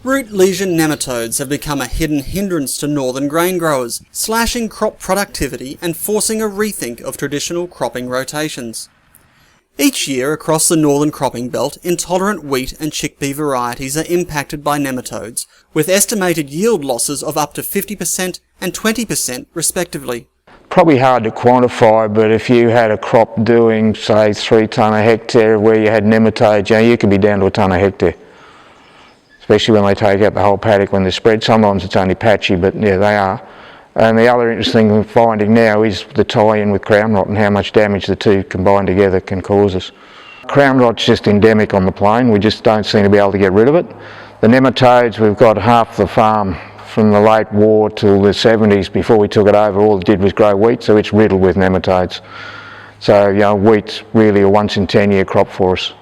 Root lesion nematodes have become a hidden hindrance to northern grain growers, slashing crop productivity and forcing a rethink of traditional cropping rotations. Each year across the northern cropping belt, intolerant wheat and chickpea varieties are impacted by nematodes, with estimated yield losses of up to 50% and 20% respectively. Probably hard to quantify, but if you had a crop doing, say, 3 tonne a hectare where you had nematodes, you could be down to a tonne a hectare. Especially when they take out the whole paddock when they're spread. Sometimes it's only patchy, but yeah, they are. And the other interesting finding now is the tie-in with crown rot and how much damage the two combined together can cause us. Crown rot's just endemic on the plain, we just don't seem to be able to get rid of it. The nematodes, we've got half the farm from the late war till the 70s before we took it over, all it did was grow wheat, so it's riddled with nematodes. So, wheat's really a once in 10 year crop for us.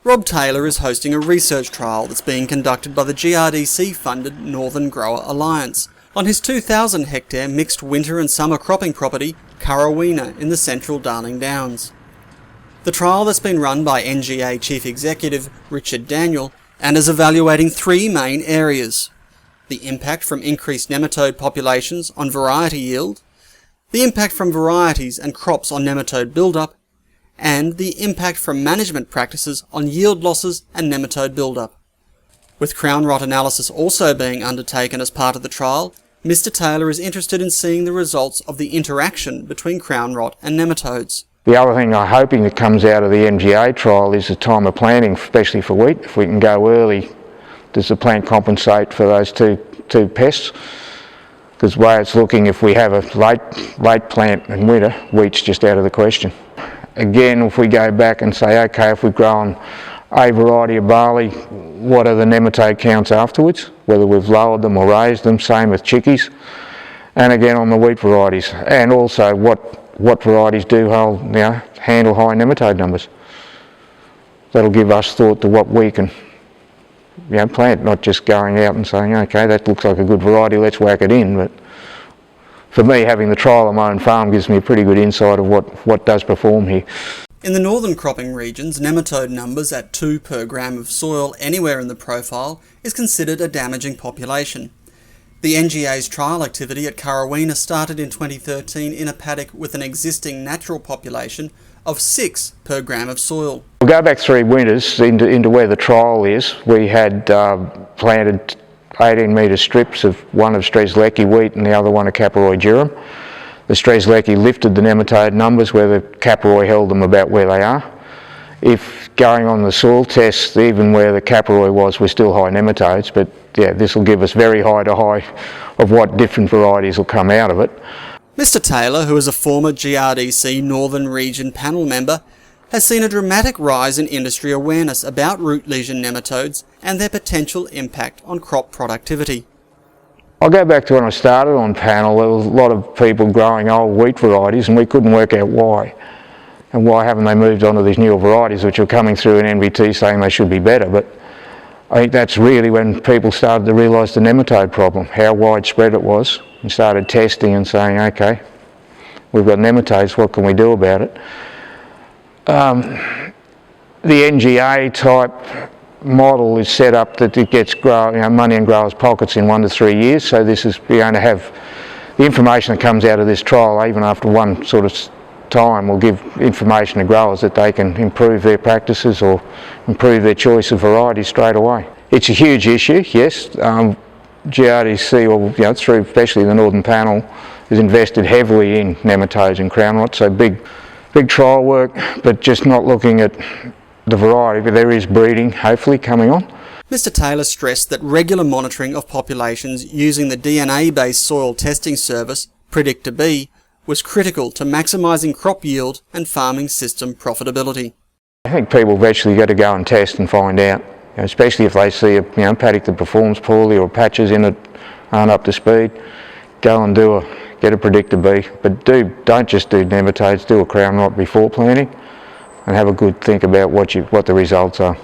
Rob Taylor is hosting a research trial that's being conducted by the GRDC-funded Northern Grower Alliance on his 2,000 hectare mixed winter and summer cropping property, Curraweena, in the central Darling Downs. The trial that's been run by NGA Chief Executive Richard Daniel and is evaluating 3 main areas: the impact from increased nematode populations on variety yield, the impact from varieties and crops on nematode buildup, and the impact from management practices on yield losses and nematode buildup. With crown rot analysis also being undertaken as part of the trial, Mr. Taylor is interested in seeing the results of the interaction between crown rot and nematodes. The other thing I'm hoping that comes out of the MGA trial is the time of planting, especially for wheat. If we can go early, does the plant compensate for those two pests? Because the way it's looking, if we have a late plant in winter, wheat's just out of the question. Again, if we go back and say, okay, if we've grown a variety of barley, what are the nematode counts afterwards? Whether we've lowered them or raised them, same with chickies. And again on the wheat varieties. And also what varieties do handle high nematode numbers. That'll give us thought to what we can plant, not just going out and saying, okay, that looks like a good variety, let's whack it in. But for me, having the trial on my own farm gives me a pretty good insight of what does perform here. In the northern cropping regions, nematode numbers at 2 per gram of soil anywhere in the profile is considered a damaging population. The NGA's trial activity at Curraweena started in 2013 in a paddock with an existing natural population of 6 per gram of soil. We'll go back 3 winters into where the trial is. We had planted 18 metre strips, one of Strzelecki wheat and the other one of Caparoi durum. The Strzelecki lifted the nematode numbers where the Caparoi held them about where they are. If going on the soil tests, even where the Caparoi was, we're still high nematodes, but yeah, this will give us very high to high of what different varieties will come out of it. Mr. Taylor, who is a former GRDC Northern Region panel member, has seen a dramatic rise in industry awareness about root lesion nematodes and their potential impact on crop productivity. I'll go back to when I started on panel. There was a lot of people growing old wheat varieties and we couldn't work out why. And why haven't they moved on to these newer varieties which are coming through in NVT saying they should be better. But I think that's really when people started to realise the nematode problem, how widespread it was, and started testing and saying, okay, we've got nematodes, what can we do about it? The NGA type model is set up that it gets money in growers' pockets in 1 to 3 years, so this is going to have the information that comes out of this trial, even after one sort of time, will give information to growers that they can improve their practices or improve their choice of varieties straight away. It's a huge issue, yes. GRDC, or through especially the Northern Panel, has invested heavily in nematodes and crown rot, so big trial work, but just not looking at the variety, but there is breeding hopefully coming on. Mr. Taylor stressed that regular monitoring of populations using the DNA-based soil testing service, Predict2B, was critical to maximising crop yield and farming system profitability. I think people have actually got to go and test and find out, especially if they see a paddock that performs poorly or patches in it aren't up to speed. Go and get a Predict2B, but don't just do nematodes, do a crown rot before planting and have a good think about what the results are.